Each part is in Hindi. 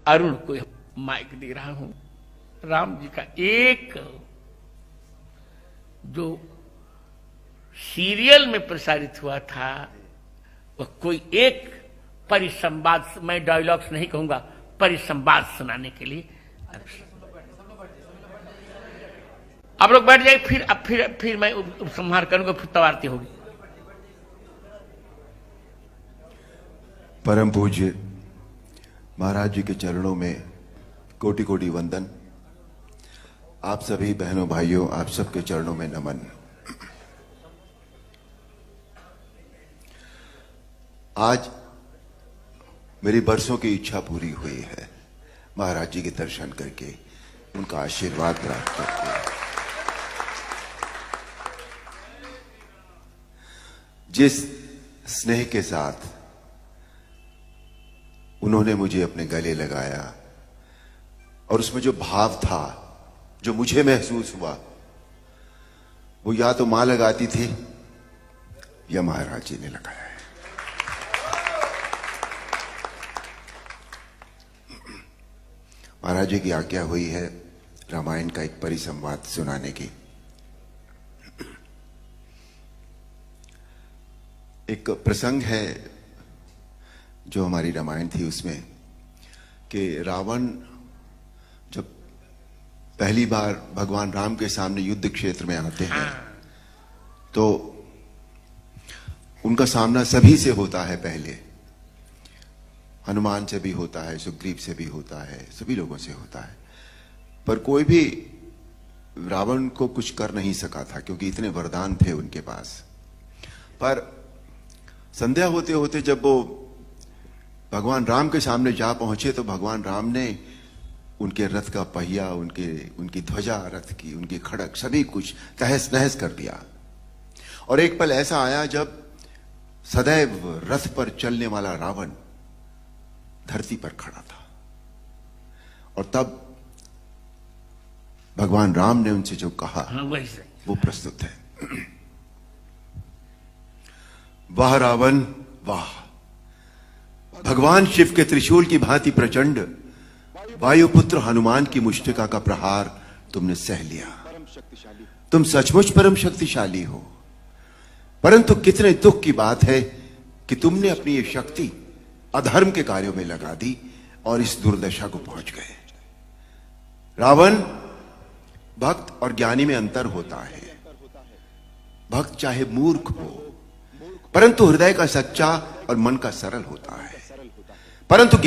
अरुण को माइक दे रहा हूं। राम जी का एक जो सीरियल में प्रसारित हुआ था वह कोई एक परिसंवाद, मैं डायलॉग्स नहीं कहूंगा, परिसंवाद सुनाने के लिए आप लोग बैठ जाए। फिर मैं उपसंहार करूंगा, फिर तवारती होगी। परम पूज्य महाराज जी के चरणों में कोटि कोटि वंदन। आप सभी बहनों भाइयों, आप सबके चरणों में नमन। आज मेरी बरसों की इच्छा पूरी हुई है, महाराज जी के दर्शन करके, उनका आशीर्वाद प्राप्त करके। जिस स्नेह के साथ उन्होंने मुझे अपने गले लगाया और उसमें जो भाव था, जो मुझे महसूस हुआ, वो या तो मां लगाती थी या महाराज जी ने लगाया है। महाराज जी की आज्ञा हुई है रामायण का एक परिसंवाद सुनाने की। एक प्रसंग है जो हमारी रामायण थी उसमें कि रावण जब पहली बार भगवान राम के सामने युद्ध क्षेत्र में आते हैं तो उनका सामना सभी से होता है। पहले हनुमान से भी होता है, सुग्रीव से भी होता है, सभी लोगों से होता है, पर कोई भी रावण को कुछ कर नहीं सका था क्योंकि इतने वरदान थे उनके पास। पर संध्या होते होते जब वो भगवान राम के सामने जा पहुंचे तो भगवान राम ने उनके रथ का पहिया, उनकी ध्वजा रथ की, उनकी खड़क, सभी कुछ तहस नहस कर दिया। और एक पल ऐसा आया जब सदैव रथ पर चलने वाला रावण धरती पर खड़ा था और तब भगवान राम ने उनसे जो कहा वो प्रस्तुत है। वाह रावण वाह, भगवान शिव के त्रिशूल की भांति प्रचंड वायुपुत्र हनुमान की मुष्टिका का प्रहार तुमने सह लिया। तुम सचमुच परम शक्तिशाली हो, परंतु कितने दुख की बात है कि तुमने अपनी ये शक्ति अधर्म के कार्यों में लगा दी और इस दुर्दशा को पहुंच गए। रावण, भक्त और ज्ञानी में अंतर होता है। भक्त चाहे मूर्ख हो परंतु हृदय का सच्चा और मन का सरल होता है, परंतु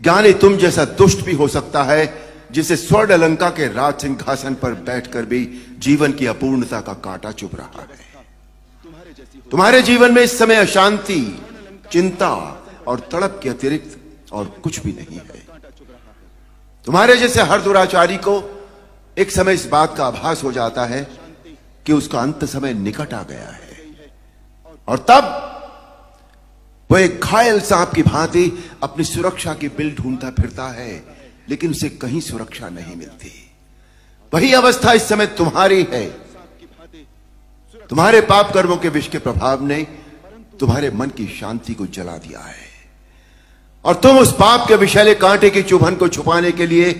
ज्ञानी तुम जैसा दुष्ट भी हो सकता है जिसे स्वर्ण अलंका के राज सिंहासन पर बैठकर भी जीवन की अपूर्णता का कांटा चुभ रहा है। तुम्हारे जीवन में इस समय अशांति, चिंता और तड़प के अतिरिक्त और कुछ भी नहीं है। तुम्हारे जैसे हर दुराचारी को एक समय इस बात का आभास हो जाता है कि उसका अंत समय निकट आ गया है और तब वह एक घायल सांप की भांति अपनी सुरक्षा की बिल ढूंढता फिरता है, लेकिन उसे कहीं सुरक्षा नहीं मिलती। वही अवस्था इस समय तुम्हारी है। तुम्हारे पाप कर्मों के विष के प्रभाव ने तुम्हारे मन की शांति को जला दिया है और तुम उस पाप के विषैले कांटे की चुभन को छुपाने के लिए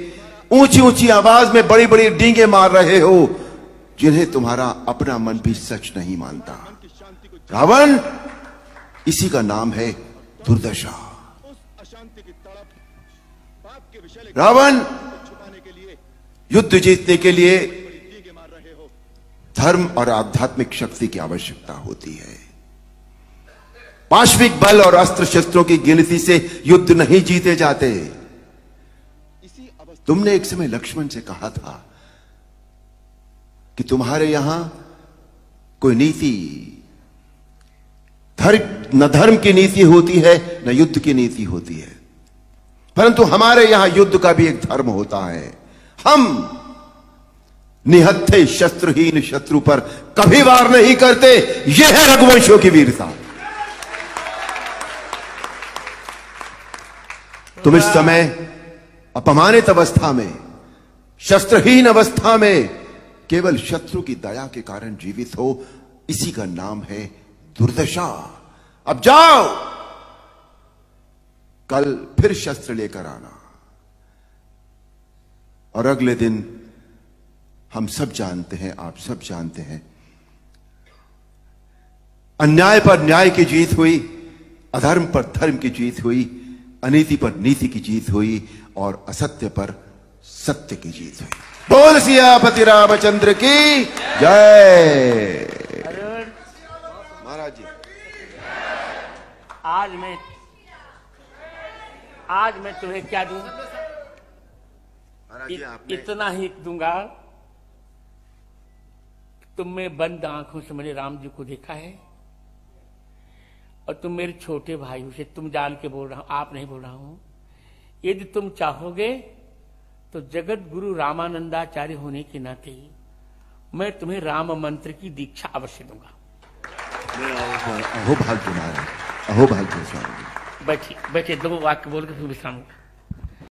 ऊंची ऊंची आवाज में बड़ी बड़ी डींगे मार रहे हो जिन्हें तुम्हारा अपना मन भी सच नहीं मानता। रावण, इसी का नाम है दुर्दशा। रावण, युद्ध जीतने के लिए धर्म और आध्यात्मिक शक्ति की आवश्यकता होती है। पाशविक बल और अस्त्र शस्त्रों की गिनती से युद्ध नहीं जीते जाते। तुमने एक समय लक्ष्मण से कहा था कि तुम्हारे यहां कोई नीति, न धर्म की नीति होती है न युद्ध की नीति होती है, परंतु हमारे यहां युद्ध का भी एक धर्म होता है। हम निहत्थे शस्त्रहीन शत्रु पर कभी वार नहीं करते। यह है रघुवंशों की वीरता। तुम इस समय अपमानित अवस्था में, शस्त्रहीन अवस्था में केवल शत्रु की दया के कारण जीवित हो, इसी का नाम है दुर्दशा। अब जाओ कल फिर शस्त्र लेकर आना। और अगले दिन हम सब जानते हैं, आप सब जानते हैं, अन्याय पर न्याय की जीत हुई, अधर्म पर धर्म की जीत हुई, अनीति पर नीति की जीत हुई और असत्य पर सत्य की जीत हुई। बोल सियापति रामचंद्र की जय। महाराज जी, आज मैं तुम्हें क्या दूं? इतना ही दूंगा। तुम में बंद आंखों से मैंने राम जी को देखा है और तुम मेरे छोटे भाई हो, से तुम जान के बोल रहा हूं, आप नहीं बोल रहा हूं। यदि तुम चाहोगे तो जगत गुरु रामानंदाचार्य होने के नाते मैं तुम्हें राम मंत्र की दीक्षा अवश्य दूंगा। अहो भाग्य महाराज, अहो भाग्य स्वामी। बैठिए, दो वाक्य बोल के फिर विश्राम।